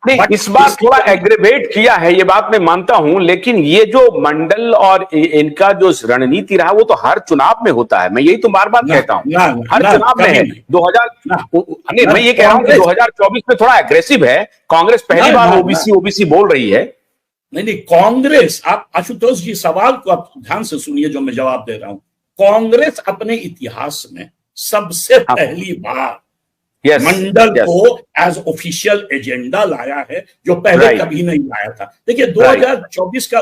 नहीं, इस बार थोड़ा एग्रेवेट किया है, ये बात मैं मानता हूं, लेकिन ये जो मंडल और इनका जो रणनीति रहा वो तो हर चुनाव में होता है। मैं यही तो बार बार कहता हूं, हर चुनाव में है। 2000 नहीं, मैं ये कह रहा हूं कि 2024 में थोड़ा एग्रेसिव है कांग्रेस, पहली बार ओबीसी ओबीसी बोल रही है। नहीं, कांग्रेस, आप आशुतोष जी सवाल को आप ध्यान से सुनिए जो मैं जवाब दे रहा हूं। कांग्रेस अपने इतिहास में सबसे पहली बार मंडल को एज ऑफिशियल एजेंडा लाया है, जो पहले कभी नहीं लाया था। देखिए 2024 का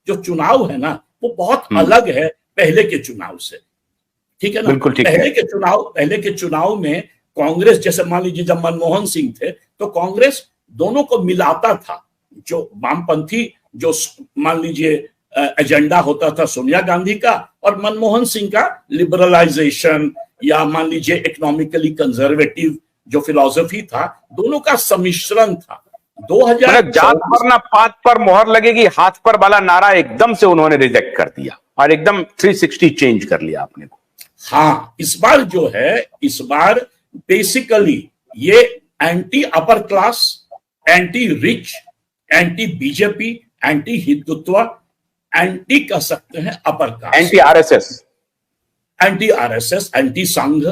जो चुनाव है ना, वो बहुत अलग है पहले के चुनाव से, ठीक है ना। पहले के चुनाव में कांग्रेस, जैसे मान लीजिए जब मनमोहन सिंह थे तो कांग्रेस दोनों को मिलाता था। जो वामपंथी जो मान लीजिए एजेंडा होता था सोनिया गांधी का, और मनमोहन सिंह का लिबरलाइजेशन या मान लीजिए इकोनॉमिकली कंजर्वेटिव जो फिलॉसफी था, दोनों का सम्मिश्रण था। 2000 जात पर ना पात पर मोहर लगेगी, हाथ पर वाला नारा एकदम से उन्होंने रिजेक्ट कर दिया और एकदम 360 चेंज कर लिया आपने को। हाँ, इस बार जो है, इस बार बेसिकली ये anti upper class, anti rich, anti BJP, anti Hindutva, anti कह सकते हैं upper caste, anti RSS, anti संघ,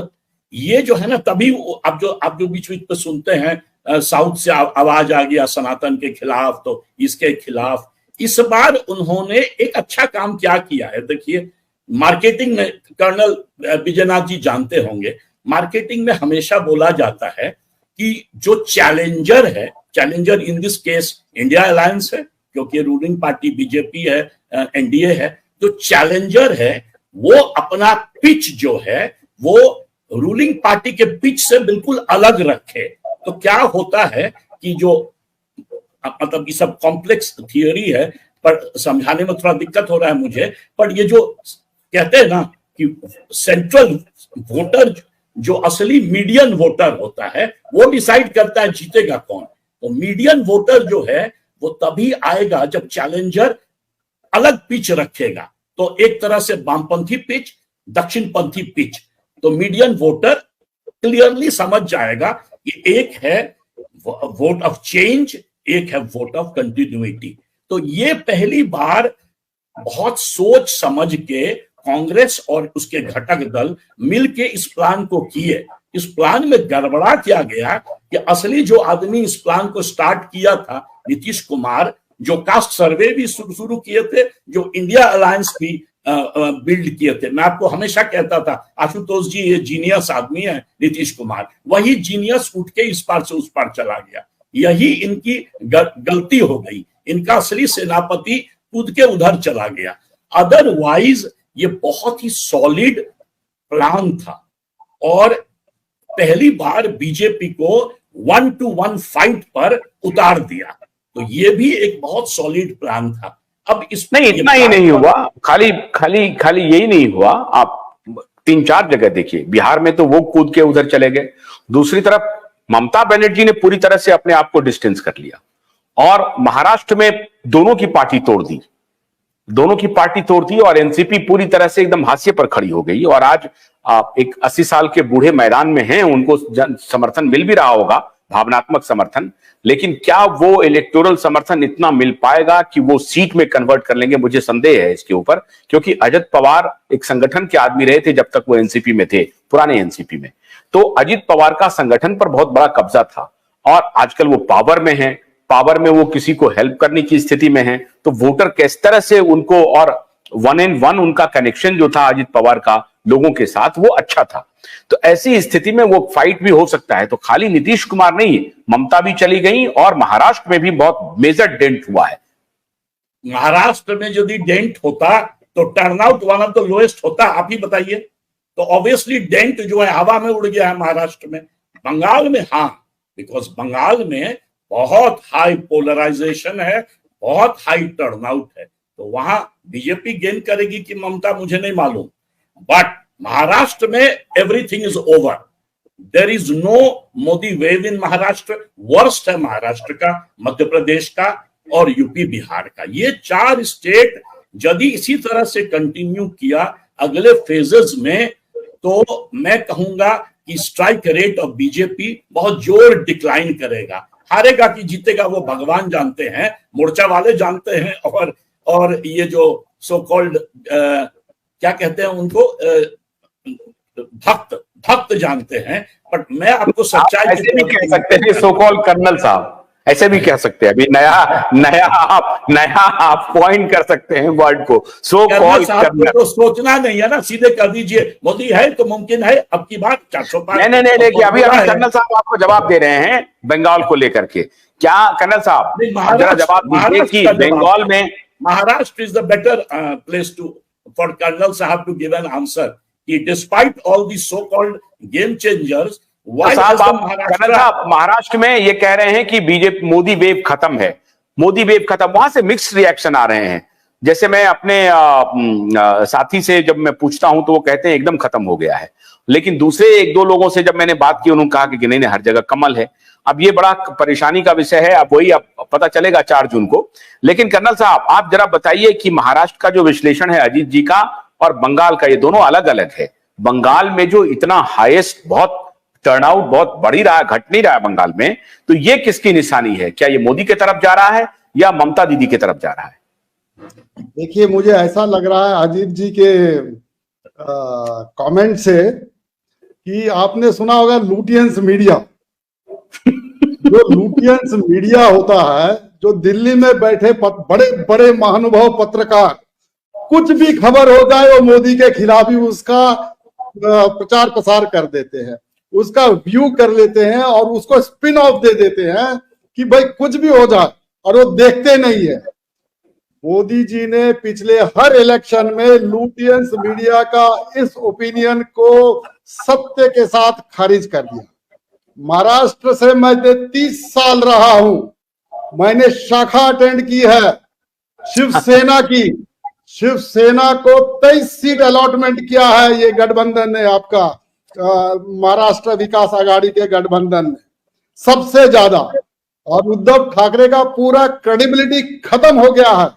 ये जो है ना, तभी आप जो बीच बीच पे सुनते हैं साउथ से आवाज आ गया सनातन के खिलाफ, तो इसके खिलाफ। इस बार उन्होंने एक अच्छा काम क्या किया है, देखिए मार्केटिंग में, कर्नल विजयनाथ जी जानते होंगे, मार्केटिंग में हमेशा बोला जाता है कि जो चैलेंजर है, challenger in this case India alliance है, क्योंकि रूलिंग पार्टी बीजेपी है, एनडीए है, जो चैलेंजर है वो अपना पिच जो है वो रूलिंग पार्टी के पिच से बिल्कुल अलग रखे। तो क्या होता है कि जो मतलब ये सब कॉम्प्लेक्स थियोरी है, पर समझाने में थोड़ा दिक्कत हो रहा है मुझे, पर ये जो कहते हैं ना कि सेंट्रल वोटर, जो असली मीडियन वोटर होता है, वो डिसाइड करता है जीतेगा कौन। तो मीडियन वोटर जो है वो तभी आएगा जब चैलेंजर अलग पिच रखेगा। तो एक तरह से वामपंथी पिच, दक्षिणपंथी पिच, तो मीडियन वोटर क्लियरली समझ जाएगा कि एक है वोट ऑफ चेंज, एक है वोट ऑफ कंटिन्यूटी। तो ये पहली बार बहुत सोच समझ के कांग्रेस और उसके घटक दल मिलके इस प्लान को किए। इस प्लान में गड़बड़ा क्या गया कि असली जो आदमी इस प्लान को स्टार्ट किया था, नीतीश कुमार, जो कास्ट सर्वे भी शुरू किए थे, जो इंडिया अलायंस भी बिल्ड किए थे। मैं आपको हमेशा कहता था आशुतोष जी ये जीनियस आदमी है नीतीश कुमार, वही जीनियस उठ के इस पार से उस पार चला गया। यही इनकी गलती हो गई, इनका असली सेनापति कूद के उधर चला गया। अदरवाइज ये बहुत ही सॉलिड प्लान था और पहली बार बीजेपी को 1-to-1 फाइट पर उतार दिया। तो ये भी एक बहुत सॉलिड प्लान था। अब इसमें इतना ही नहीं हुआ, खाली यही नहीं हुआ। आप 3-4 जगह देखिए, बिहार में तो वो कूद के उधर चले गए, दूसरी तरफ ममता बनर्जी ने पूरी तरह से अपने आप को डिस्टेंस कर लिया, और महाराष्ट्र में दोनों की पार्टी तोड़ दी और एनसीपी पूरी तरह से एकदम हाशिए पर खड़ी हो गई। और आज एक 80 साल के बूढ़े मैदान में हैं, उनको समर्थन मिल भी रहा होगा, भावनात्मक समर्थन, लेकिन क्या वो इलेक्टोरल समर्थन इतना मिल पाएगा कि वो सीट में कन्वर्ट कर लेंगे, मुझे संदेह है इसके ऊपर। क्योंकि अजित पवार एक संगठन के आदमी रहे थे जब तक वो एनसीपी में थे, पुराने एनसीपी में, तो अजित पवार का संगठन पर बहुत बड़ा कब्जा था, और आजकल वो पावर में है, पावर में वो किसी को हेल्प करने की स्थिति में है। तो वोटर किस तरह से उनको, और 1-on-1 उनका कनेक्शन जो था अजित पवार का लोगों के साथ, वो अच्छा था। तो ऐसी स्थिति में वो फाइट भी हो सकता है। तो खाली नीतीश कुमार नहीं, ममता भी चली गई, और महाराष्ट्र में भी बहुत मेजर डेंट हुआ है। महाराष्ट्र में यदि डेंट होता तो turnout one of the lowest होता, आप ही बताइए। तो ऑब्वियसली डेंट जो है हवा में उड़ गया है महाराष्ट्र में। बंगाल में हाँ, बिकॉज बंगाल में बहुत हाई पोलराइजेशन है, बहुत हाई टर्नआउट है, तो वहां बीजेपी गेन करेगी कि ममता, मुझे नहीं मालूम। बट महाराष्ट्र में everything is over, there is no Modi wave in Maharashtra. Worst है महाराष्ट्र का, मध्य प्रदेश का और यूपी बिहार का। ये 4 स्टेट यदि इसी तरह से कंटिन्यू किया अगले फेजेस में, तो मैं कहूंगा कि स्ट्राइक रेट ऑफ बीजेपी बहुत जोर डिक्लाइन करेगा। हारेगा कि जीतेगा वो भगवान जानते हैं, मोर्चा वाले जानते हैं, और ये जो सो कॉल्ड क्या कहते हैं उनको, भक्त जानते हैं। बट मैं आपको सच्चाई ऐसे भी कह सकते हैं सो कॉल कर्नल साहब, ऐसे भी कह सकते हैं। अभी नया आप पॉइंट कर सकते हैं वर्ड को, सो कॉल कर्नल। तो सोचना नहीं है ना, सीधे कर दीजिए मोदी है तो मुमकिन है अब की बात 400 पार। नहीं, लेकिन अभी कर्नल साहब आपको जवाब दे रहे हैं बंगाल को लेकर के। क्या कर्नल साहब जरा जवाब दीजिए कि बंगाल में Maharashtra is the better place to for colonel साहब टू गिव एन आंसर कि despite all the so called game changers, colonel साहब महाराष्ट्र में ये कह रहे हैं कि बीजेपी मोदी वेव खत्म है, मोदी वेव खत्म। वहां से मिक्स्ड रिएक्शन आ रहे हैं। जैसे मैं अपने साथी से जब मैं पूछता हूं तो वो कहते हैं एकदम खत्म हो गया है, लेकिन दूसरे एक दो लोगों से जब मैंने बात की उन्होंने कहा कि नहीं हर जगह कमल है। अब ये बड़ा परेशानी का विषय है, अब वही अब पता चलेगा 4 जून को। लेकिन कर्नल साहब आप जरा बताइए कि महाराष्ट्र का जो विश्लेषण है अजीत जी का और बंगाल का, ये दोनों अलग अलग है। बंगाल में जो इतना हाईएस्ट बहुत टर्नआउट बहुत बढ़ ही रहा है, घट नहीं रहा है बंगाल में, तो ये किसकी निशानी है? क्या ये मोदी की तरफ जा रहा है या ममता दीदी की तरफ जा रहा है? देखिए मुझे ऐसा लग रहा है अजीत जी के कमेंट से कि आपने सुना होगा लूटियंस मीडिया। जो लूटियंस मीडिया होता है, जो दिल्ली में बैठे बड़े बड़े महानुभाव पत्रकार, कुछ भी खबर हो जाए वो मोदी के खिलाफ ही उसका प्रचार प्रसार कर देते हैं, उसका व्यू कर लेते हैं और उसको स्पिन ऑफ दे देते हैं कि भाई कुछ भी हो जाए, और वो देखते नहीं है। मोदी जी ने पिछले हर इलेक्शन में लूटियंस मीडिया का इस ओपिनियन को सत्य के साथ खारिज कर दिया। महाराष्ट्र से मैं 30 साल रहा हूं, मैंने शाखा अटेंड की है शिवसेना की। शिवसेना को 23 सीट अलॉटमेंट किया है ये गठबंधन ने, आपका महाराष्ट्र विकास आघाड़ी के गठबंधन ने सबसे ज्यादा। और उद्धव ठाकरे का पूरा क्रेडिबिलिटी खत्म हो गया है।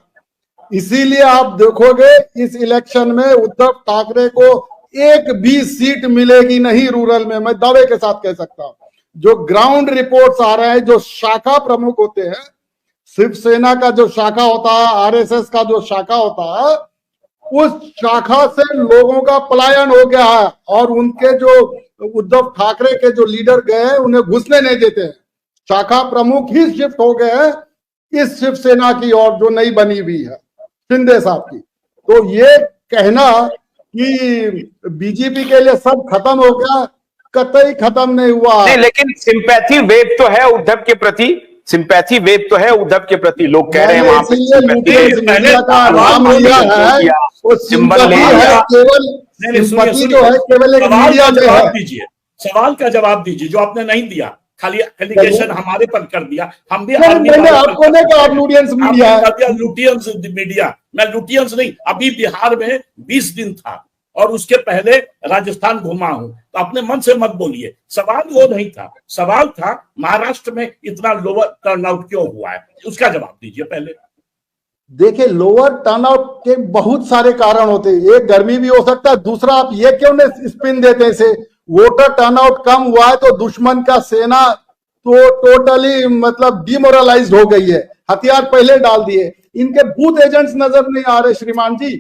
इसीलिए आप देखोगे इस इलेक्शन में उद्धव ठाकरे को एक भी सीट मिलेगी नहीं रूरल में, मैं दावे के साथ कह सकता हूं। जो ग्राउंड रिपोर्ट्स आ रहे हैं, जो शाखा प्रमुख होते हैं, शिवसेना का जो शाखा होता है, आरएसएस का जो शाखा होता है, उस शाखा से लोगों का पलायन हो गया है और उनके जो उद्धव ठाकरे के जो लीडर गए हैं उन्हें घुसने नहीं देते हैं। शाखा प्रमुख ही शिफ्ट हो गए हैं इस शिवसेना की ओर जो नई बनी हुई है शिंदे साहब की। तो ये कहना कि बीजेपी के लिए सब खत्म हो गया, कतई खत्म नहीं हुआ। नहीं, लेकिन सिंपैथी वेव तो है उद्धव के प्रति, सिंपैथी वेव तो है उद्धव के प्रति। लोग कह रहे हैं वहां पर मीडिया का नाम लिया है, वो सिंपैथी है, केवल सिंपैथी जो है केवल एक मीडिया में है। सवाल का जवाब दीजिए जो आपने नहीं दिया, खाली एलिगेशन हमारे पर कर दिया। हम भी मैंने आपको नहीं कहा लूटियंस मीडिया है। लूटियंस मीडिया, मैं लूटियंस नहीं। अभी बिहार में 20 दिन था और उसके पहले राजस्थान घुमा हूं, तो अपने मन से मत बोलिए। सवाल वो नहीं था, सवाल था महाराष्ट्र में इतना लोअर टर्नआउट क्यों हुआ है, उसका जवाब दीजिए पहले। देखिए लोअर टर्नआउट के बहुत सारे कारण होते हैं। एक गर्मी भी हो सकता है, दूसरा आप ये क्यों नहीं स्पिन देते इसे, वोटर टर्नआउट कम हुआ है तो दुश्मन का सेना तो टोटली मतलब डिमोरलाइज्ड हो गई है, हथियार पहले डाल दिए। इनके बूथ एजेंट्स नजर नहीं आ रहे श्रीमान जी,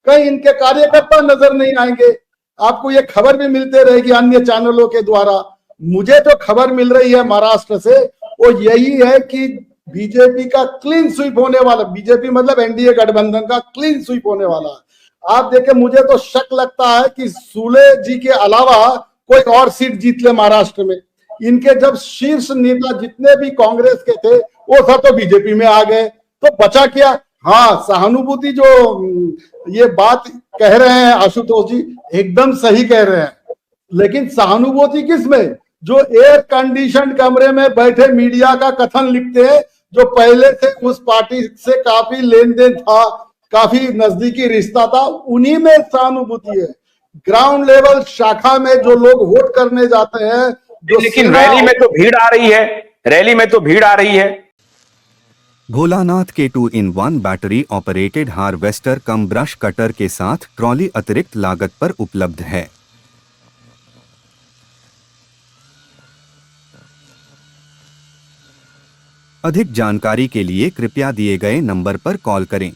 कहीं इनके कार्यकर्ता नजर नहीं आएंगे। आपको ये खबर भी मिलते रहेगी अन्य चैनलों के द्वारा। मुझे जो खबर मिल रही है महाराष्ट्र से वो यही है कि बीजेपी का क्लीन स्वीप होने वाला, बीजेपी मतलब एनडीए गठबंधन का क्लीन स्वीप होने वाला है। आप देखें, मुझे तो शक लगता है कि सूले जी के अलावा कोई और सीट जीत ले महाराष्ट्र में। इनके जब शीर्ष नेता जितने भी कांग्रेस के थे वो सब तो बीजेपी में आ गए, तो बचा क्या? हाँ, सहानुभूति जो ये बात कह रहे हैं आशुतोष जी एकदम सही कह रहे हैं, लेकिन सहानुभूति किसमें? जो एयर कंडीशन कमरे में बैठे मीडिया का कथन लिखते हैं, जो पहले से उस पार्टी से काफी लेन देन था, काफी नजदीकी रिश्ता था, उन्हीं में सहानुभूति है। ग्राउंड लेवल शाखा में जो लोग वोट करने जाते हैं, जो लेकिन रैली में तो भीड़ आ रही है, रैली में तो भीड़ आ रही है। भोलानाथ के 2-in-1 बैटरी ऑपरेटेड हार्वेस्टर कम ब्रश कटर के साथ ट्रॉली अतिरिक्त लागत पर उपलब्ध है। अधिक जानकारी के लिए कृपया दिए गए नंबर पर कॉल करें।